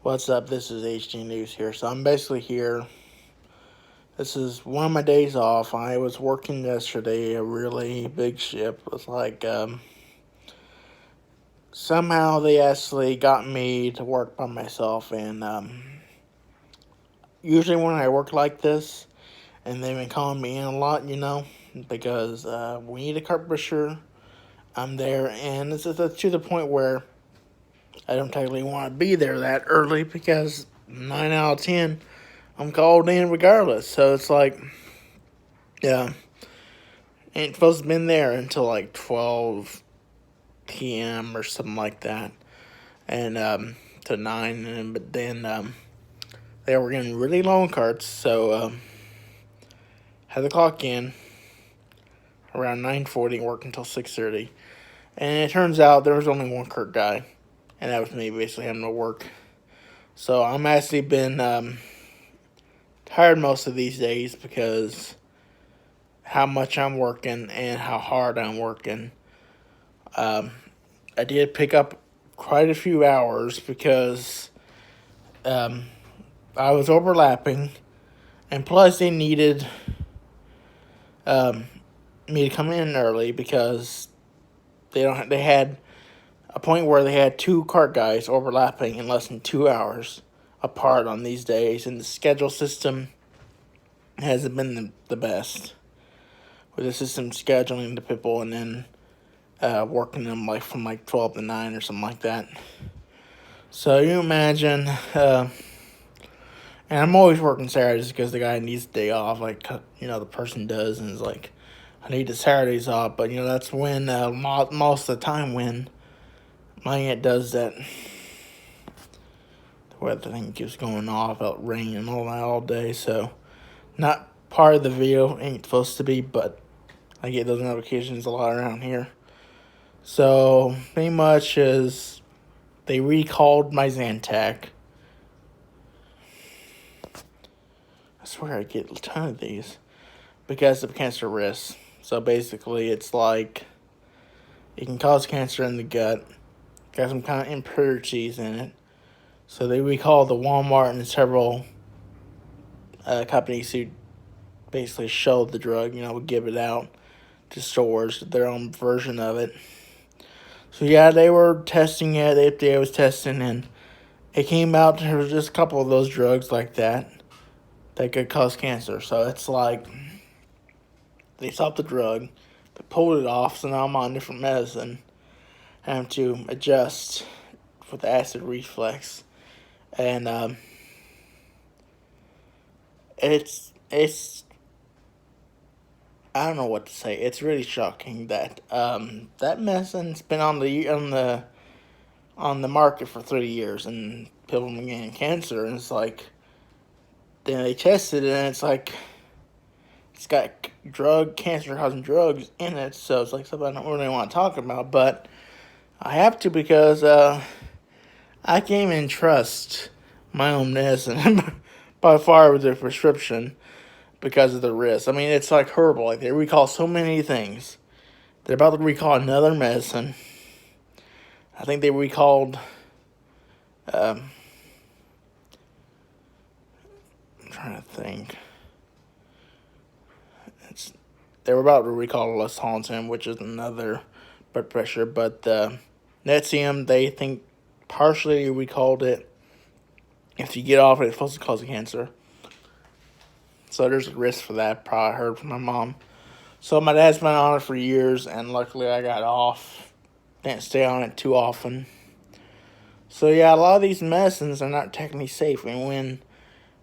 What's up? This is HDNEWS here. So I'm basically here. This is one of my days off. I was working yesterday, a really big shift. It was like, somehow they actually got me to work by myself. And usually when I work like this, and they've been calling me in a lot, because we need a carpenter. I'm there, and it's to the point where I don't technically want to be there that early because 9 out of 10, I'm called in regardless. So it's like, yeah, ain't supposed to been there until like 12 p.m. or something like that, and to 9. But then they were getting really long carts, so had the clock in around 9:40, work until 6:30, and it turns out there was only one cart guy, and that was me basically having to work. So I'm actually been tired most of these days because how much I'm working and how hard I'm working. I did pick up quite a few hours because I was overlapping, and plus they needed me to come in early because they had a point where they had two cart guys overlapping in less than 2 hours apart on these days, and the schedule system hasn't been the best with the system scheduling the people and then working them like from like 12 to 9 or something like that. So you imagine, and I'm always working Saturdays because the guy needs the day off, like the person does, and it's like I need the Saturdays off. But that's when most of the time when my aunt does that. The weather thing keeps going off, out raining and all that all day, so not part of the video, ain't supposed to be, but I get those notifications a lot around here. So pretty much is they recalled my Zantac. I swear I get a ton of these because of cancer risks. So basically it's like it can cause cancer in the gut, got some kind of impurities in it. So they recalled the Walmart and several companies who basically showed the drug, would give it out to stores, their own version of it. So yeah, they were testing it, the FDA was testing, and it came out there was just a couple of those drugs like that could cause cancer. So it's like they stopped the drug, they pulled it off, so now I'm on different medicine, having to adjust with the acid reflux. And it's I don't know what to say. It's really shocking that that medicine's been on the market for 30 years, and people been getting cancer, and it's like then they tested it, and it's like it's got cancer causing drugs in it. So it's like something I don't really want to talk about, but I have to because I can't even trust my own medicine by far with their prescription because of the risk. I mean, it's like horrible. Like they recall so many things. They're about to recall another medicine. I think they recalled. I'm trying to think. They were about to recall Lasantin, which is another blood pressure, but Nexium, they think partially recalled it. If you get off it, it's supposed to cause cancer. So there's a risk for that. Probably heard from my mom. So my dad's been on it for years, and luckily I got off. Didn't stay on it too often. So yeah, a lot of these medicines are not technically safe. And when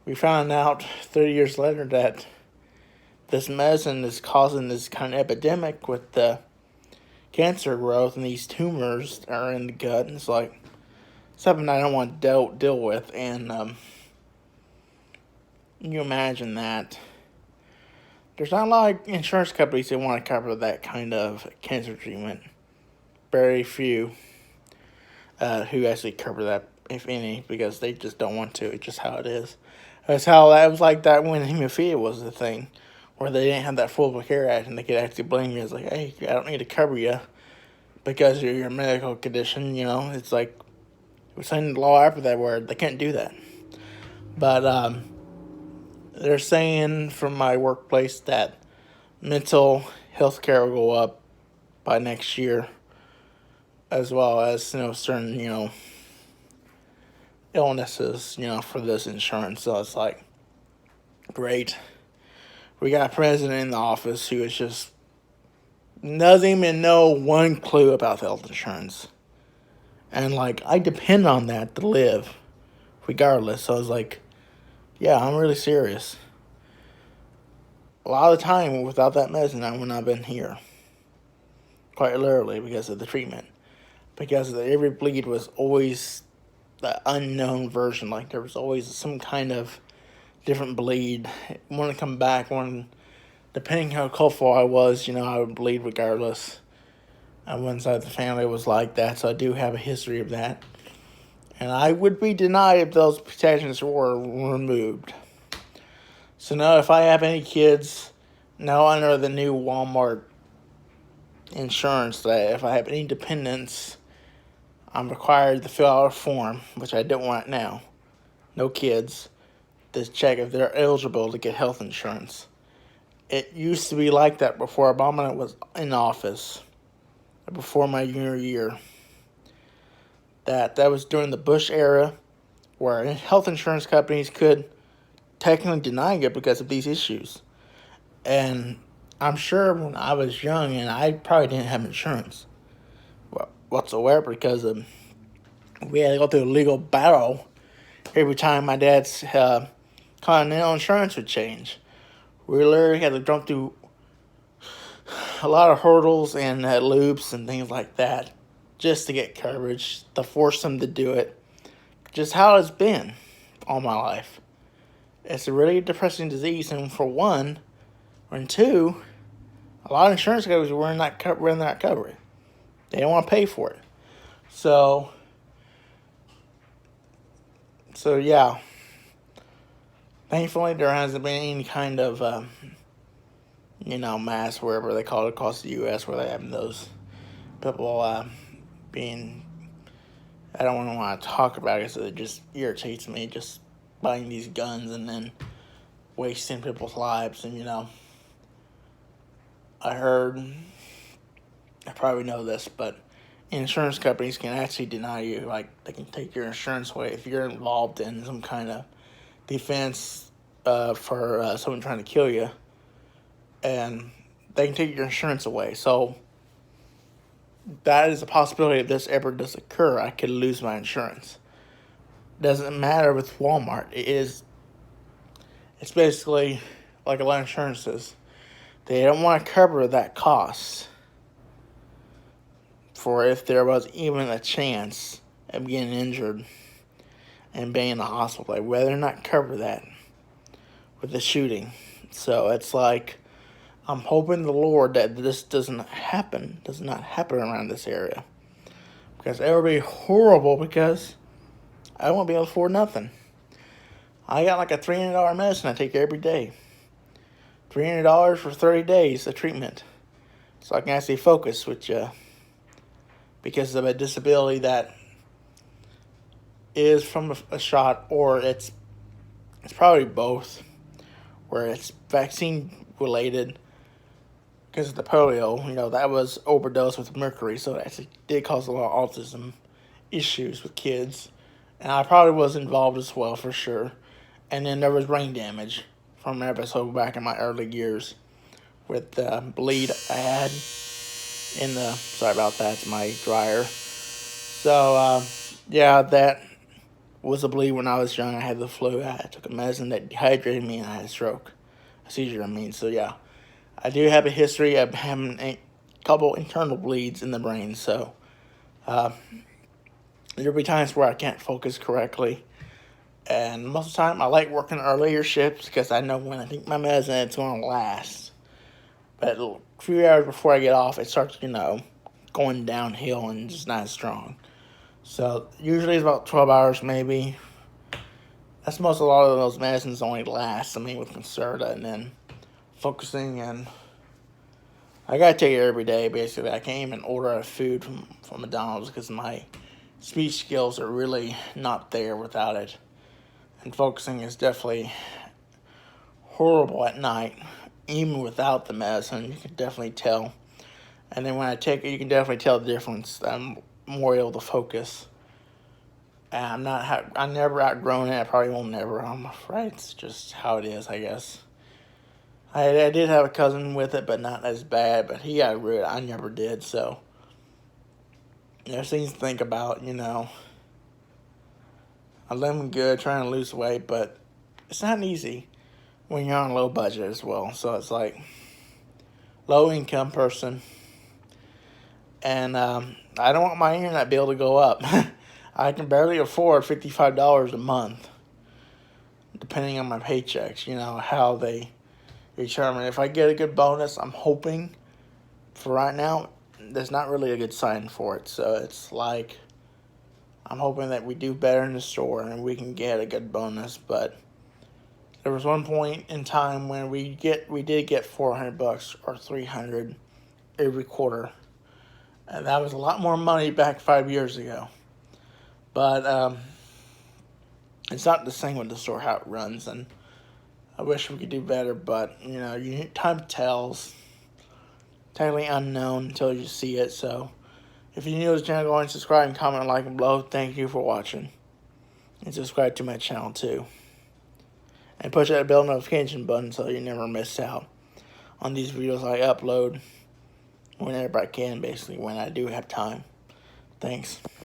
we found out 30 years later that this medicine is causing this kind of epidemic with the cancer growth and these tumors are in the gut, and it's like something I don't want to deal with. And you imagine that there's not a lot of insurance companies that want to cover that kind of cancer treatment. Very few who actually cover that, if any, because they just don't want to. It's just how it is. That's how that was like that when hemophilia was the thing, where they didn't have that Affordable Care Act, and they could actually blame you as like, hey, I don't need to cover you because of your medical condition. It's like It was signed into law after that where they can't do that. But they're saying from my workplace that mental health care will go up by next year, as well as certain illnesses for this insurance. So it's like, great. We got a president in the office who is just doesn't even know one clue about health insurance, and like I depend on that to live, regardless. So I was like, yeah, I'm really serious. A lot of the time, without that medicine, I would not have been here. Quite literally, because of the treatment. Because every bleed was always the unknown version. Like, there was always some kind of different bleed. One to come back, one, depending how colorful I was, I would bleed regardless. And one side of the family was like that, so I do have a history of that. And I would be denied if those protections were removed. So now if I have any kids, now under the new Walmart insurance, that if I have any dependents, I'm required to fill out a form, which I don't want now. No kids, to check if they're eligible to get health insurance. It used to be like that before Obama was in office, before my junior year. That was during the Bush era, where health insurance companies could technically deny it because of these issues. And I'm sure when I was young, and I probably didn't have insurance whatsoever, because we had to go through a legal battle every time my dad's Continental insurance would change. We literally had to jump through a lot of hurdles and loops and things like that just to get coverage, to force them to do it. Just how it's been all my life. It's a really depressing disease, and for one, and two, a lot of insurance companies were not covering. They don't want to pay for it. So yeah. Thankfully, there hasn't been any kind of, mass, wherever they call it, across the U.S., where they have those people being, I don't want to talk about it because it just irritates me, just buying these guns and then wasting people's lives. And, I probably know this, but insurance companies can actually deny you, like, they can take your insurance away if you're involved in some kind of defense for someone trying to kill you, and they can take your insurance away. So that is a possibility. If this ever does occur, I could lose my insurance. Doesn't matter with Walmart. It's basically like a lot of insurances. They don't want to cover that cost for if there was even a chance of getting injured and being in the hospital. They'd rather not cover that with the shooting. So it's like, I'm hoping the Lord that this does not happen around this area. Because it would be horrible, because I won't be able to afford nothing. I got like a $300 medicine I take every day. $300 for 30 days of treatment. So I can actually focus with you. Because of a disability that is from a shot, or it's probably both, where it's vaccine related. Because of the polio, that was overdosed with mercury, so it actually did cause a lot of autism issues with kids. And I probably was involved as well, for sure. And then there was brain damage from an episode back in my early years with the bleed I had in the, sorry about that, it's my dryer. So, yeah, that was a bleed when I was young. I had the flu. I took a medicine that dehydrated me, and I had a stroke. A seizure, So, yeah. I do have a history of having a couple internal bleeds in the brain, so there'll be times where I can't focus correctly. And most of the time, I like working earlier shifts because I know when I think my medicine, it's going to last. But a few hours before I get off, it starts, going downhill and just not as strong. So usually it's about 12 hours maybe. That's most, a lot of those medicines only last. With Concerta, and then focusing, and I gotta take it every day, basically. I can't even order a food from McDonald's because my speech skills are really not there without it. And focusing is definitely horrible at night. Even without the medicine, you can definitely tell. And then when I take it, you can definitely tell the difference. I'm more able to focus. And I never outgrown it. I probably won't never. I'm afraid it's just how it is, I guess. I did have a cousin with it, but not as bad. But he got rid of it. I never did. So there's things to think about, you know. I'm living good, trying to lose weight, but it's not easy when you're on a low budget as well. So it's like low income person. And I don't want my internet bill to go up. I can barely afford $55 a month, depending on my paychecks, you know, how they determine. If I get a good bonus, I'm hoping, for right now, there's not really a good sign for it. So it's like, I'm hoping that we do better in the store and we can get a good bonus. But there was one point in time when we did get $400 or $300 every quarter. And that was a lot more money back 5 years ago. But it's not the same with the store, how it runs. And I wish we could do better, but, you know, time tells. Totally unknown until you see it. So if you're new to the channel, go ahead and subscribe and comment, like, and below. Thank you for watching. And subscribe to my channel, too. And push that bell notification button so you never miss out on these videos I upload whenever I can, basically, when I do have time. Thanks.